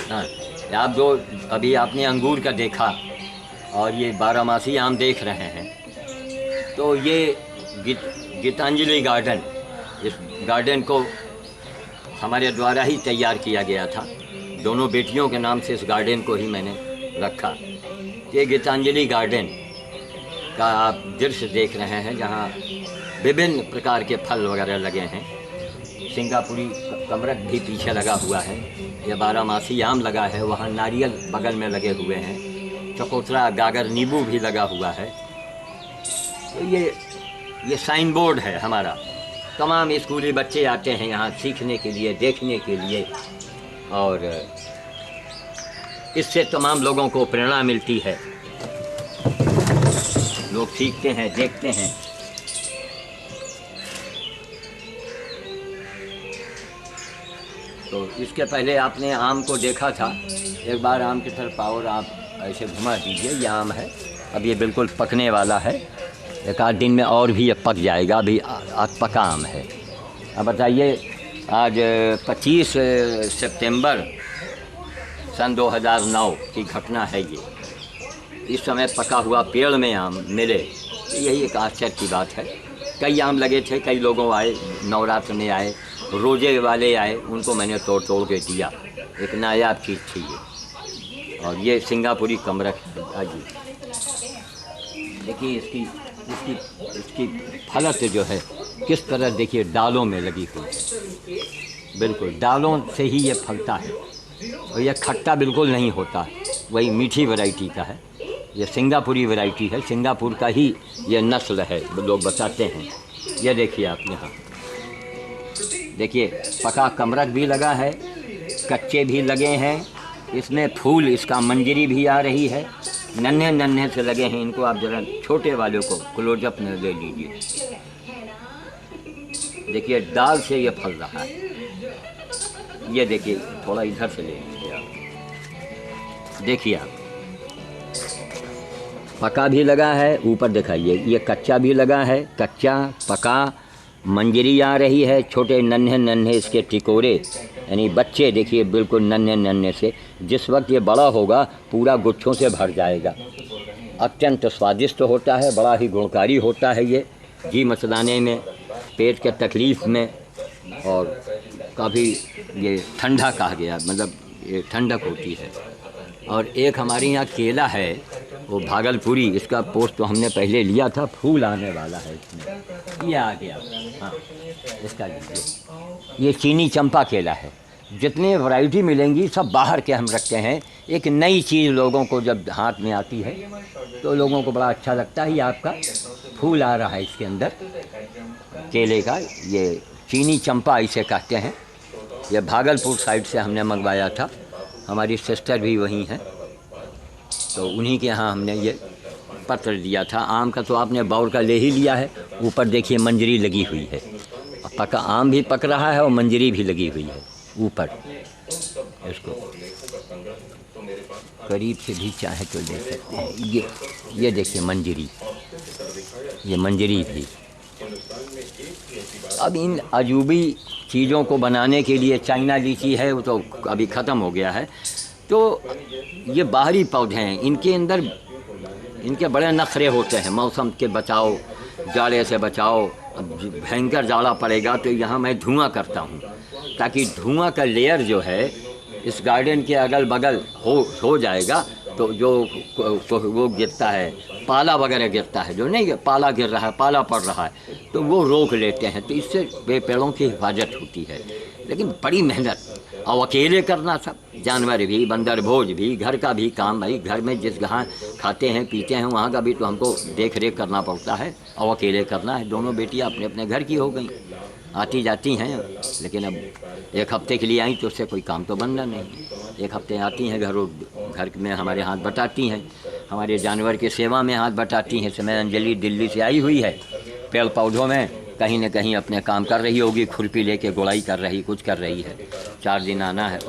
हाँ, आप जो अभी आपने अंगूर का देखा और ये बारहमासी आम देख रहे हैं, तो ये गीतांजलि गार्डन, इस गार्डन को हमारे द्वारा ही तैयार किया गया था। दोनों बेटियों के नाम से इस गार्डन को ही मैंने रखा। ये गीतांजलि गार्डन का आप दृश्य देख रहे हैं, जहाँ विभिन्न प्रकार के फल वगैरह लगे हैं। सिंगापुरी कमरक भी पीछे लगा हुआ है, ये बारहमासी आम लगा है, वहाँ नारियल बगल में लगे हुए हैं, चकोतरा गागर नींबू भी लगा हुआ है। तो ये साइन बोर्ड है हमारा। तमाम स्कूली बच्चे आते हैं यहाँ सीखने के लिए, देखने के लिए, और इससे तमाम लोगों को प्रेरणा मिलती है। लोग सीखते हैं, देखते हैं। तो इसके पहले आपने आम को देखा था, एक बार आम की तरफ और आप ऐसे घुमा दीजिए। ये आम है, अब ये बिल्कुल पकने वाला है, एक आध दिन में और भी ये पक जाएगा। अभी आज पका आम है। अब बताइए, आज 25 सितंबर सन 2009 की घटना है ये। इस समय पका हुआ पेड़ में आम मिले, यही एक आश्चर्य की बात है। कई आम लगे थे, कई लोगों आए, नवरात्र में आए, रोजे वाले आए, उनको मैंने तोड़ तोड़ के दिया। एक नायाब चीज़ थी ये। और ये सिंगापुरी कमरक जी, देखिए इसकी फलत जो है किस तरह, देखिए डालों में लगी हुई है, बिल्कुल डालों से ही ये फलता है। और यह खट्टा बिल्कुल नहीं होता, वही मीठी वैरायटी का है। ये सिंगापुरी वैरायटी है, सिंगापुर का ही ये नस्ल है, लोग बताते हैं। ये देखिए आप यहाँ, देखिए पका कमरक भी लगा है, कच्चे भी लगे हैं, इसमें फूल, इसका मंजरी भी आ रही है, नन्हे नन्हे से लगे हैं। इनको आप जरा छोटे वालों को क्लोजअप में ले लीजिए। देखिए डाल से ये फल रहा है। ये देखिए, थोड़ा इधर से ले लीजिए आप, देखिए आप, पका भी लगा है, ऊपर दिखाइए, ये कच्चा भी लगा है, कच्चा पका मंजरी आ रही है, छोटे नन्हे नन्हे इसके टिकोरे, यानी बच्चे देखिए बिल्कुल नन्हे नन्हे से। जिस वक्त ये बड़ा होगा पूरा गुच्छों से भर जाएगा। अत्यंत स्वादिष्ट होता है, बड़ा ही गुणकारी होता है ये, जी मचलाने में, पेट के तकलीफ़ में, और काफ़ी ये ठंडा कहा गया, मतलब ये ठंडक होती है। और एक हमारे यहाँ केला है, वो भागलपुरी, इसका पोस्ट तो हमने पहले लिया था, फूल आने वाला है इसमें, ये आ गया। हाँ, इसका लीजिए, ये चीनी चंपा केला है। जितने वैरायटी मिलेंगी सब बाहर के हम रखते हैं। एक नई चीज़ लोगों को जब हाथ में आती है तो लोगों को बड़ा अच्छा लगता है। ये आपका फूल आ रहा है इसके अंदर केले का, ये चीनी चंपा इसे कहते हैं। ये भागलपुर साइड से हमने मंगवाया था, हमारी सिस्टर भी वहीं हैं, तो उन्हीं के यहाँ हमने ये पत्र दिया था। आम का तो आपने बौर का ले ही लिया है, ऊपर देखिए मंजरी लगी हुई है, पका आम भी पक रहा है और मंजरी भी लगी हुई है ऊपर। इसको करीब से भी चाहे तो देख सकते हैं। ये देखिए मंजरी, ये मंजरी भी। अब इन अजूबी चीज़ों को बनाने के लिए, चाइना लीची है वो तो अभी ख़त्म हो गया है, तो ये बाहरी पौधे हैं, इनके अंदर इनके बड़े नखरे होते हैं। मौसम के बचाओ, जाड़े से बचाओ। अब भयंकर जाड़ा पड़ेगा तो यहाँ मैं धुआं करता हूँ, ताकि धुआं का लेयर जो है इस गार्डन के अगल बगल हो जाएगा, तो जो वो गिरता है, पाला वगैरह गिरता है, जो नहीं पाला गिर रहा है, पाला पड़ रहा है, तो वो रोक लेते हैं, तो इससे पेड़ों की हिफाजत होती है। लेकिन बड़ी मेहनत, और अकेले करना, सब जानवर भी, बंदर भोज भी, घर का भी काम, भाई घर में जिस जहाँ खाते हैं पीते हैं वहाँ का भी तो हमको देख रेख करना पड़ता है, और अकेले करना है। दोनों बेटियाँ अपने अपने घर की हो गई, आती जाती हैं, लेकिन अब एक हफ्ते के लिए आई तो उससे कोई काम तो बनना नहीं। एक हफ्ते आती हैं, घर में हमारे हाथ बटाती हैं, हमारे जानवर की सेवा में हाथ बटाती हैं। समय अंजलि दिल्ली से आई हुई है, पेड़ पौधों में कहीं न कहीं अपने काम कर रही होगी, खुरपी लेके गुड़ाई कर रही, कुछ कर रही है। 4 दिन आना है,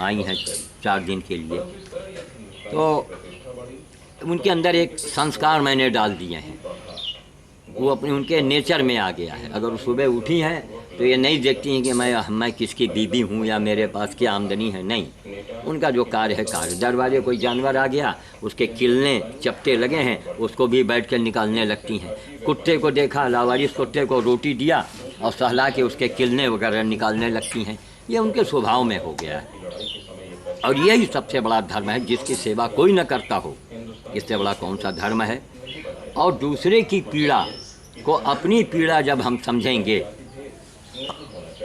आई हैं 4 दिन के लिए। तो उनके अंदर एक संस्कार मैंने डाल दिए हैं, वो अपने उनके नेचर में आ गया है। अगर सुबह उठी हैं तो ये नहीं देखती हैं कि मैं किसकी बीबी हूँ या मेरे पास क्या आमदनी है, नहीं, उनका जो कार्य है कार्य। दरवाजे कोई जानवर आ गया, उसके किलने चपटे लगे हैं, उसको भी बैठ कर निकालने लगती हैं। कुत्ते को देखा, लावारिस कुत्ते को रोटी दिया और सहला के उसके किलने वगैरह निकालने लगती हैं। ये उनके स्वभाव में हो गया है। और यही सबसे बड़ा धर्म है, जिसकी सेवा कोई न करता हो, इससे बड़ा कौन सा धर्म है। और दूसरे की पीड़ा को अपनी पीड़ा जब हम समझेंगे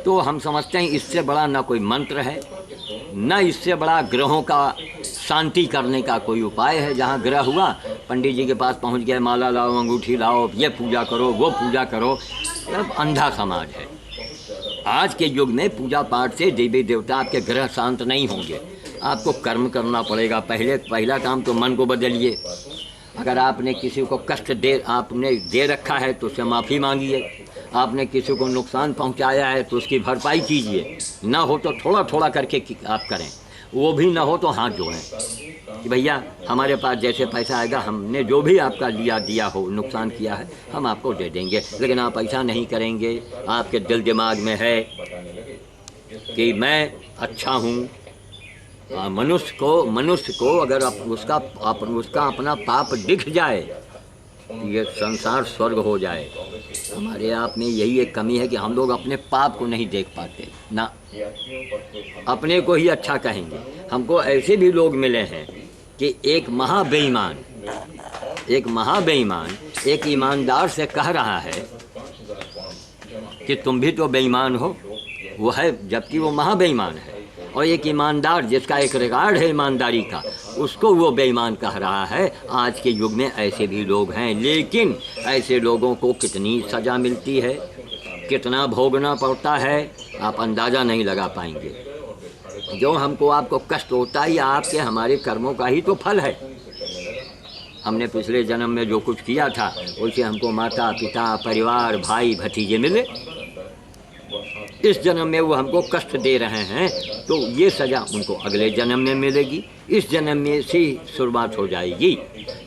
तो हम समझते हैं इससे बड़ा ना कोई मंत्र है, न इससे बड़ा ग्रहों का शांति करने का कोई उपाय है। जहाँ ग्रह हुआ, पंडित जी के पास पहुँच गए, माला लाओ, अंगूठी लाओ, ये पूजा करो, वो पूजा करो। अब अंधा समाज है। आज के युग में पूजा पाठ से देवी देवता आपके ग्रह शांत नहीं होंगे। आपको कर्म करना पड़ेगा। पहला काम तो मन को बदलिए। अगर आपने किसी को कष्ट दे रखा है तो उससे माफ़ी मांगिए। आपने किसी को नुकसान पहुंचाया है तो उसकी भरपाई कीजिए। ना हो तो थोड़ा थोड़ा करके आप करें। वो भी ना हो तो हाथ जोड़ें कि भैया हमारे पास जैसे पैसा आएगा, हमने जो भी आपका दिया हो, नुकसान किया है, हम आपको दे देंगे। लेकिन आप ऐसा नहीं करेंगे। आपके दिल दिमाग में है कि मैं अच्छा हूँ। मनुष्य को अगर उसका अपना पाप दिख जाए, ये संसार स्वर्ग हो जाए। हमारे आप में यही एक कमी है कि हम लोग अपने पाप को नहीं देख पाते ना, अपने को ही अच्छा कहेंगे। हमको ऐसे भी लोग मिले हैं कि एक महाबेईमान एक ईमानदार से कह रहा है कि तुम भी तो बेईमान हो, वो है, जबकि वो महाबेईमान है। और एक ईमानदार जिसका एक रिकॉर्ड है ईमानदारी का, उसको वो बेईमान कह रहा है। आज के युग में ऐसे भी लोग हैं, लेकिन ऐसे लोगों को कितनी सज़ा मिलती है, कितना भोगना पड़ता है, आप अंदाज़ा नहीं लगा पाएंगे। जो हमको आपको कष्ट होता है, आपके हमारे कर्मों का ही तो फल है। हमने पिछले जन्म में जो कुछ किया था, उसे हमको माता पिता परिवार भाई भतीजे मिले। इस जन्म में वो हमको कष्ट दे रहे हैं, तो ये सज़ा उनको अगले जन्म में मिलेगी। इस जन्म में से शुरुआत हो जाएगी।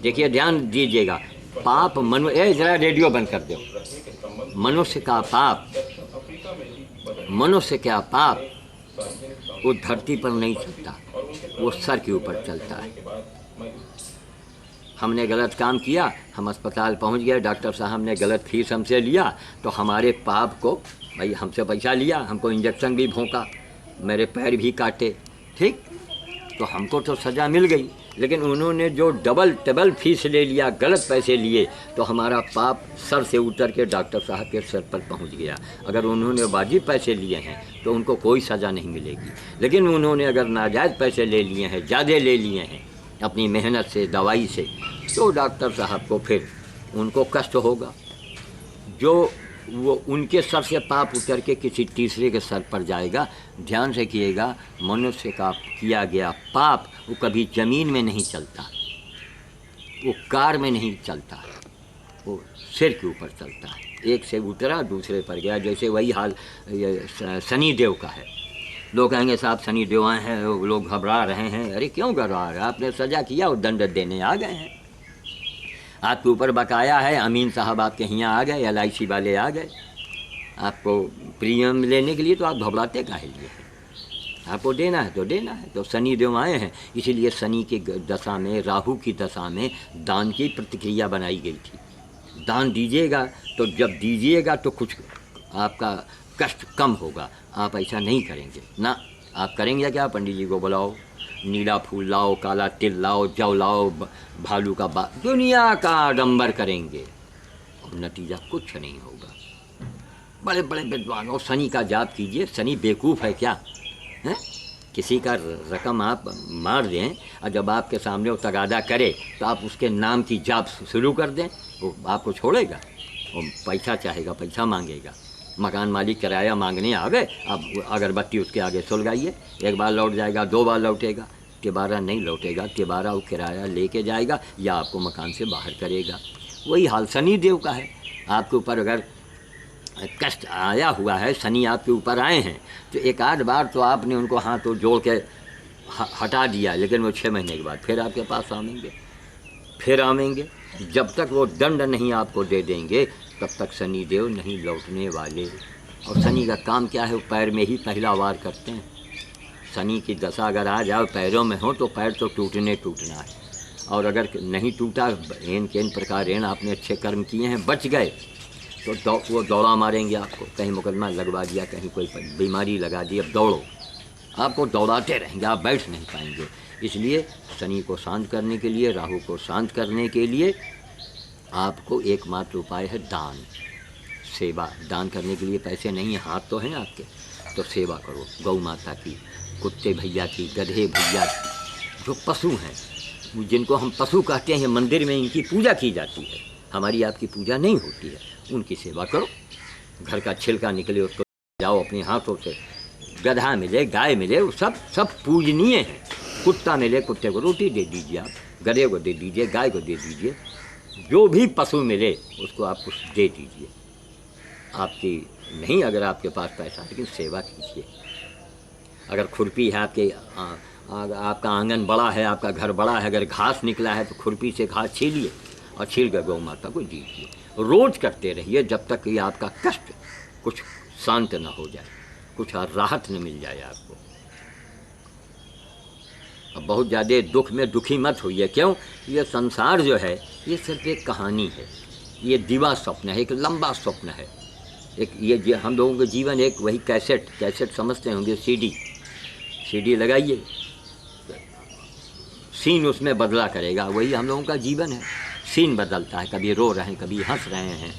देखिए, ध्यान दीजिएगा। पाप जरा रेडियो बंद कर दो। मनुष्य का पाप वो धरती पर नहीं चलता, वो सर के ऊपर चलता है। हमने गलत काम किया, हम अस्पताल पहुंच गए, डॉक्टर साहब ने गलत फीस हमसे लिया, तो हमारे पाप को, भाई हमसे पैसा लिया, हमको इंजेक्शन भी भोंका, मेरे पैर भी काटे, ठीक, तो हमको तो सज़ा मिल गई। लेकिन उन्होंने जो डबल फीस ले लिया, गलत पैसे लिए, तो हमारा पाप सर से उतर के डॉक्टर साहब के सर पर पहुंच गया। अगर उन्होंने वाजिब पैसे लिए हैं तो उनको कोई सज़ा नहीं मिलेगी। लेकिन उन्होंने अगर नाजायज़ पैसे ले लिए हैं, ज़्यादा ले लिए हैं अपनी मेहनत से, दवाई से, तो डॉक्टर साहब को फिर उनको कष्ट होगा। जो वो उनके सर से पाप उतर के किसी तीसरे के सर पर जाएगा। ध्यान से किएगा, मनुष्य का किया गया पाप वो कभी ज़मीन में नहीं चलता, वो कार में नहीं चलता, वो सिर के ऊपर चलता है। एक से उतरा दूसरे पर गया। जैसे वही हाल शनि देव का है। लोग कहेंगे साहब शनि देव आए हैं, लोग घबरा रहे हैं। अरे क्यों घबरा रहे हैं? आपने सज़ा किया और दंड देने आ गए हैं। आपके ऊपर बकाया है, अमीन साहब आपके यहाँ आ गए, LIC वाले आ गए आपको प्रीमियम लेने के लिए, तो आप घबराते काहे लिए? आपको देना है तो देना है। तो शनि देव आए हैं, इसीलिए शनि की दशा में, राहु की दशा में दान की प्रतिक्रिया बनाई गई थी। दान दीजिएगा, तो जब दीजिएगा तो कुछ आपका कष्ट कम होगा। आप ऐसा नहीं करेंगे ना। आप करेंगे क्या? पंडित जी को बुलाओ, नीला फूल लाओ, काला तिल लाओ, जौ लाओ, भालू का दुनिया का आडंबर करेंगे और नतीजा कुछ नहीं होगा। बड़े बड़े विद्वान और शनि का जाप कीजिए। शनि बेवकूफ़ है क्या है? किसी का रकम आप मार दें और जब आपके सामने वो तगादा करे तो आप उसके नाम की जाप शुरू कर दें, वो आपको छोड़ेगा? वो पैसा चाहेगा, पैसा मांगेगा। मकान मालिक किराया मांगने आ गए, अब अगरबत्ती उसके आगे सुलगाइए। एक बार लौट जाएगा, 2 बार लौटेगा, तिबारा नहीं लौटेगा। तिबारा वो किराया लेके जाएगा या आपको मकान से बाहर करेगा। वही हाल शनि देव का है। आपके ऊपर अगर कष्ट आया हुआ है, शनि आपके ऊपर आए हैं, तो एक आध बार तो आपने उनको हाथों जोड़ के हटा दिया, लेकिन वो 6 महीने के बाद फिर आपके पास आवेंगे। जब तक वो दंड नहीं आपको दे देंगे तब तक शनि देव नहीं लौटने वाले। और शनि का काम क्या है? वो पैर में ही पहला वार करते हैं। शनि की दशा अगर आ जाए पैरों में हो तो पैर तो टूटना है, और अगर नहीं टूटा, इन प्रकार आपने अच्छे कर्म किए हैं, बच गए, तो वो दौड़ा मारेंगे आपको, कहीं मुकदमा लगवा दिया, कहीं कोई बीमारी लगा दी, अब दौड़ो, आपको दौड़ाते रहेंगे, आप बैठ नहीं पाएंगे। इसलिए शनि को शांत करने के लिए, राहु को शांत करने के लिए आपको एकमात्र उपाय है दान, सेवा। दान करने के लिए पैसे नहीं है, हाथ तो हैं आपके, तो सेवा करो गौ माता की, कुत्ते भैया की, गधे भैया की, जो पशु हैं, जिनको हम पशु कहते हैं, मंदिर में इनकी पूजा की जाती है, हमारी आपकी पूजा नहीं होती है, उनकी सेवा करो। घर का छिलका निकले उसको जाओ अपने हाथों से, गधा मिले, गाय मिले, वो सब पूजनीय हैं। कुत्ता मिले, कुत्ते को रोटी दे दीजिए, आप गधे को दे दीजिए, गाय को दे दीजिए, जो भी पशु मिले उसको आप कुछ दे दीजिए। आपकी नहीं अगर आपके पास पैसा, लेकिन सेवा कीजिए। अगर खुरपी है आपके, आपका आंगन बड़ा है, आपका घर बड़ा है, अगर घास निकला है तो खुरपी से घास छीलिए और छील कर गौ माता को दीजिए। रोज करते रहिए जब तक कि आपका कष्ट कुछ शांत न हो जाए, कुछ राहत न मिल जाए आपको। अब बहुत ज़्यादा दुख में दुखी मत होइए, क्यों? ये संसार जो है ये सिर्फ एक कहानी है, ये दिवा स्वप्न है, एक लंबा स्वप्न है। एक ये हम लोगों का जीवन एक वही कैसेट समझते होंगे, सीडी लगाइए, सीन उसमें बदला करेगा, वही हम लोगों का जीवन है। सीन बदलता है, कभी रो रहे हैं, कभी हंस रहे हैं,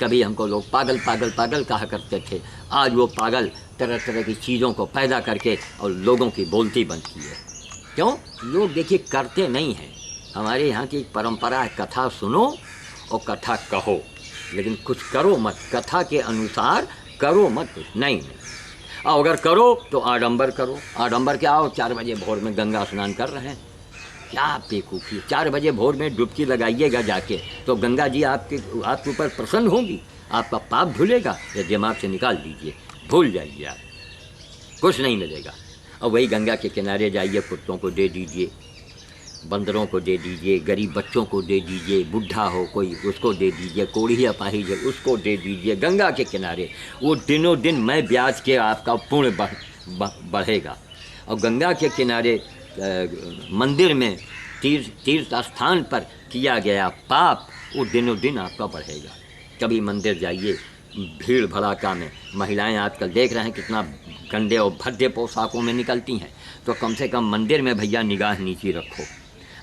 कभी हमको लोग पागल पागल पागल कहा करते थे, आज वो पागल तरह तरह की चीज़ों को पैदा करके और लोगों की बोलती बनती है। क्यों? लोग देखिए करते नहीं हैं। हमारे यहाँ की एक परंपरा है, कथा सुनो और कथा कहो, लेकिन कुछ करो मत, कथा के अनुसार करो मत, कुछ नहीं। और अगर करो तो आडंबर करो। आडंबर क्या हो? 4 बजे भोर में गंगा स्नान कर रहे हैं, क्या बेवकूफ़ी। 4 बजे भोर में डुबकी लगाइएगा जाके, तो गंगा जी आपके ऊपर प्रसन्न होंगी, आपका पाप धुलेगा। या दिमाग से निकाल दीजिए, भूल जाइए, आप कुछ नहीं मिलेगा। और वही गंगा के किनारे जाइए, कुत्तों को दे दीजिए, बंदरों को दे दीजिए, गरीब बच्चों को दे दीजिए, बुढ़ा हो कोई उसको दे दीजिए, कोढ़ी अपाहिज है उसको दे दीजिए। गंगा के किनारे वो दिनों दिन मैं ब्याज के आपका पुण्य बढ़ेगा। और गंगा के किनारे मंदिर में तीर्थ स्थान पर किया गया पाप वो दिनों दिन आपका बढ़ेगा। कभी मंदिर जाइए, भीड़ भड़ाका में महिलाएं आजकल देख रहे हैं कितना गंदे और भद्दे पोशाकों में निकलती हैं, तो कम से कम मंदिर में भैया निगाह नीची रखो।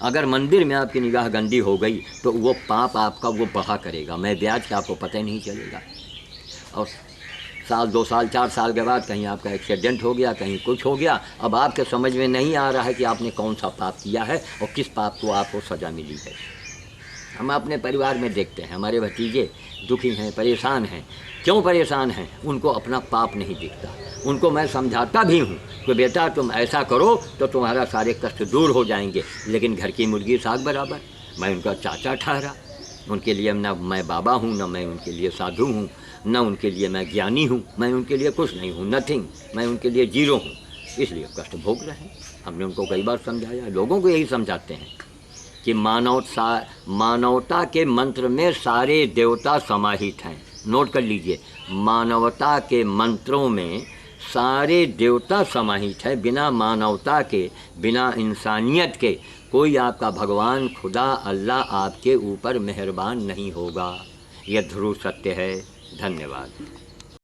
अगर मंदिर में आपकी निगाह गंदी हो गई तो वो पाप आपका वो बढ़ा करेगा, मैं ब्याज का आपको पता ही नहीं चलेगा। और साल 2 साल 4 साल के बाद कहीं आपका एक्सीडेंट हो गया, कहीं कुछ हो गया, अब आपके समझ में नहीं आ रहा है कि आपने कौन सा पाप किया है और किस पाप को आपको सज़ा मिली है। हम अपने परिवार में देखते हैं, हमारे भतीजे दुखी हैं, परेशान हैं। क्यों परेशान हैं? उनको अपना पाप नहीं दिखता। उनको मैं समझाता भी हूँ कि बेटा तुम ऐसा करो तो तुम्हारा सारे कष्ट दूर हो जाएंगे, लेकिन घर की मुर्गी साग बराबर। मैं उनका चाचा ठहरा, उनके लिए ना मैं बाबा हूँ, ना मैं उनके लिए साधु हूँ, ना उनके लिए मैं ज्ञानी हूँ, मैं उनके लिए कुछ नहीं हूँ, नथिंग, मैं उनके लिए जीरो हूँ, इसलिए कष्ट भोग रहे हैं। हमने उनको कई बार समझाया, लोगों को यही समझाते हैं कि मानवता के मंत्र में सारे देवता समाहित हैं। नोट कर लीजिए, मानवता के मंत्रों में सारे देवता समाहित है। बिना मानवता के, बिना इंसानियत के कोई आपका भगवान, खुदा, अल्लाह आपके ऊपर मेहरबान नहीं होगा। यह ध्रुव सत्य है। धन्यवाद।